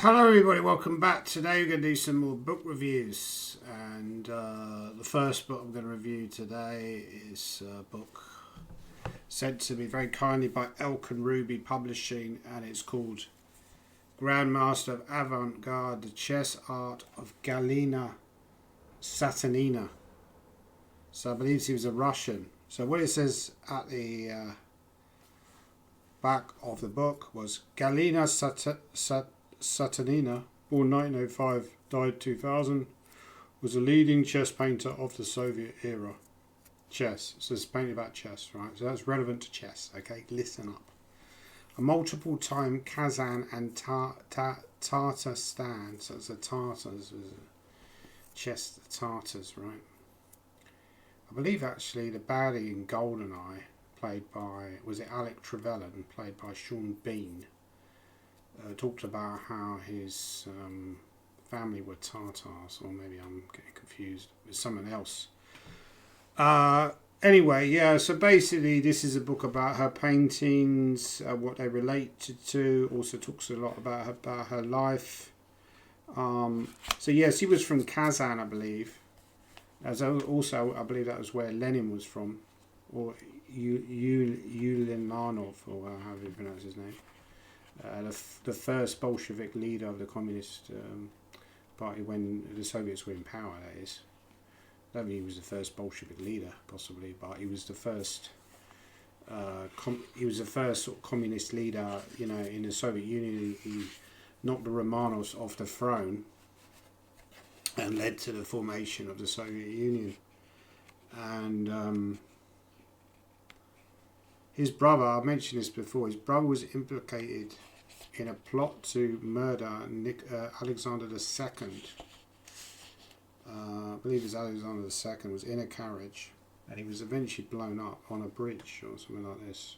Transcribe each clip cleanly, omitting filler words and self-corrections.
Hello everybody, welcome back. Today we're going to do some more book reviews, and the first book I'm going to review today is a book sent to me very kindly by Elk and Ruby Publishing, and it's called Grandmaster of Avant-Garde, the Chess Art of Galina, Satonina. So I believe he was a Russian. So what it says at the back of the book was Galina Satonina, born 1905, died 2000, was a leading chess painter of the Soviet era. Chess. So it's painting about chess, right? So that's relevant to chess. Okay, listen up. A multiple-time Kazan and Tatarstan. So it's the Tartars, chess, the Tartars, right? I believe actually the baddie in GoldenEye, played by, was it Alec Trevelyan, played by Sean Bean, talked about how his family were Tartars, or maybe I'm getting confused with someone else. Anyway, yeah, so basically this is a book about her paintings, what they relate to, also talks a lot about her life. So yes, he was from Kazan, I believe. As also, I believe that was where Lenin was from, or Ulyanov, or however you pronounce his name. The first Bolshevik leader of the Communist Party when the Soviets were in power, that is. I don't think he was the first Bolshevik leader, possibly, but he was the first. He was the first sort of communist leader, you know, in the Soviet Union. He knocked the Romanovs off the throne and led to the formation of the Soviet Union. And his brother, I mentioned this before, his brother was implicated in a plot to murder Alexander II. I believe it was Alexander II, was in a carriage, and he was eventually blown up on a bridge or something like this.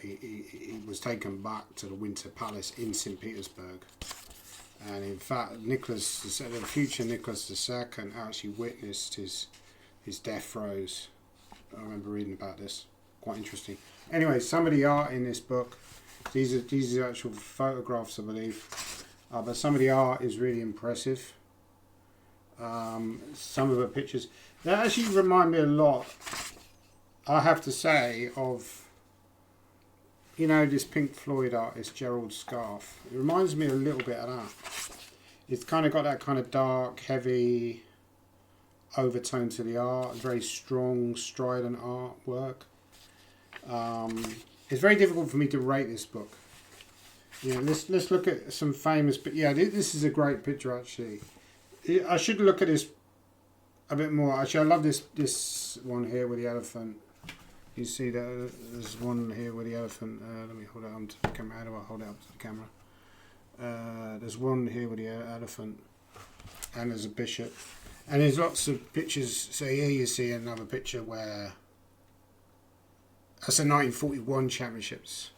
He was taken back to the Winter Palace in St. Petersburg. And in fact, the future Nicholas II actually witnessed his death throes. I remember reading about this. Quite interesting. Anyway, some of the art in this book, these are actual photographs, I believe, but some of the art is really impressive. Some of the pictures, they actually remind me a lot, I have to say, of, you know, this Pink Floyd artist Gerald Scarfe. It reminds me a little bit of that. It's kind of got that kind of dark, heavy overtone to the art, very strong, strident artwork. It's very difficult for me to rate this book. Yeah, let's look at some famous. But yeah, this is a great picture actually. I should look at this a bit more. Actually, I love this one here with the elephant. You see that there's one here with the elephant. Let me hold it up to the camera. How do I hold it up to the camera? There's one here with the elephant, and there's a bishop. And there's lots of pictures. So here you see another picture where that's the 1941 championships.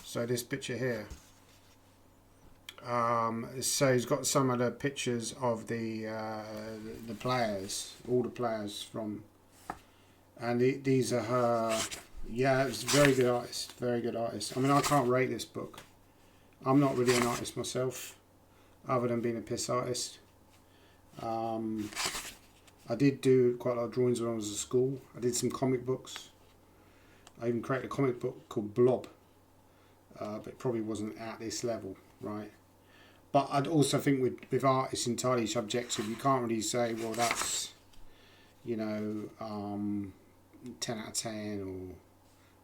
So this picture here. So he's got some of the pictures of the players, all the players from, and these are her. Yeah, it's a very good artist. Very good artist. I mean, I can't rate this book. I'm not really an artist myself, other than being a piss artist. I did do quite a lot of drawings when I was at school. I did some comic books. I even created a comic book called Blob, but it probably wasn't at this level, right? But I'd also think with art, it's entirely subjective. You can't really say, well, that's, you know, 10 out of 10 or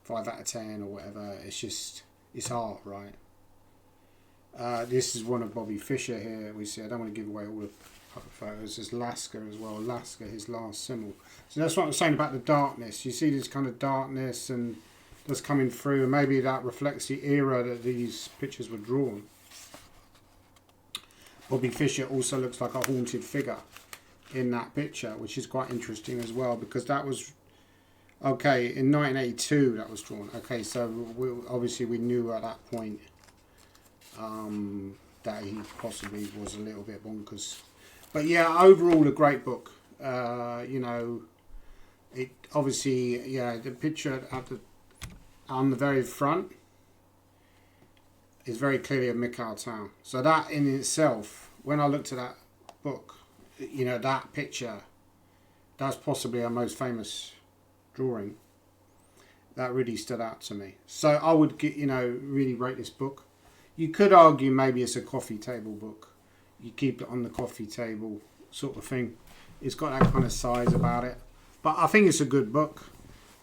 5 out of 10 or whatever. It's just, it's art, right? This is one of Bobby Fischer here. We see, I don't want to give away all the photos. There's Lasker as well. Lasker, his last symbol. So that's what I'm saying about the darkness. You see this kind of darkness and that's coming through, and maybe that reflects the era that these pictures were drawn. Bobby Fischer also looks like a haunted figure in that picture, which is quite interesting as well, because that was, okay, in 1982 that was drawn. Okay, so obviously we knew at that point that he possibly was a little bit bonkers. But yeah, overall a great book. You know, it obviously, yeah, the picture at on the very front is very clearly a Mikhail Town. So that in itself, when I looked at that book, you know, that picture, that's possibly our most famous drawing. That really stood out to me. So I would get, you know, really rate this book. You could argue maybe it's a coffee table book. You keep it on the coffee table sort of thing. It's got that kind of size about it. But I think it's a good book.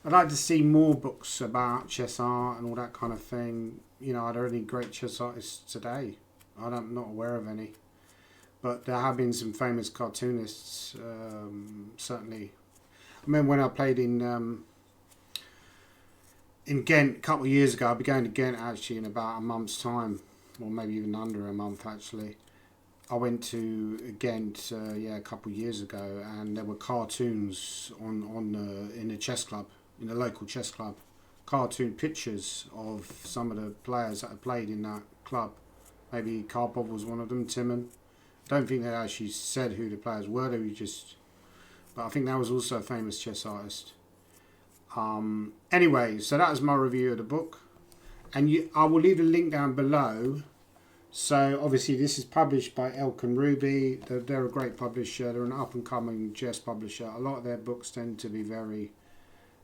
I'd like to see more books about chess art and all that kind of thing. You know, are there any great chess artists today? I'm not aware of any. But there have been some famous cartoonists, certainly. I remember when I played in Ghent a couple of years ago. I'll be going to Ghent actually in about a month's time, or maybe even under a month actually. I went to Ghent, a couple of years ago, and there were cartoons in the chess club, in the local chess club. Cartoon pictures of some of the players that had played in that club. Maybe Karpov was one of them, Timon. I don't think they actually said who the players were. They were just, but I think that was also a famous chess artist. Anyway, so that was my review of the book, and I will leave a link down below. So obviously this is published by Elk and Ruby. They're a great publisher. They're an up-and-coming chess publisher. A lot of their books tend to be very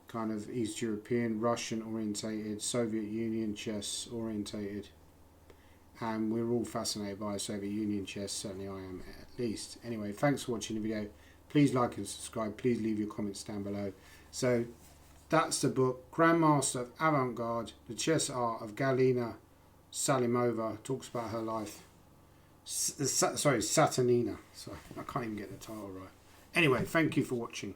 kind of East European, Russian orientated, Soviet Union chess orientated. And we're all fascinated by Soviet Union chess. Certainly I am, at least. Anyway, thanks for watching the video. Please like and subscribe. Please leave your comments down below. So that's the book, Grandmaster of Avant-Garde, The Chess Art of Galina Salimova. Talks about her life. Satonina. Sorry, I can't even get the title right. Anyway, thank you for watching.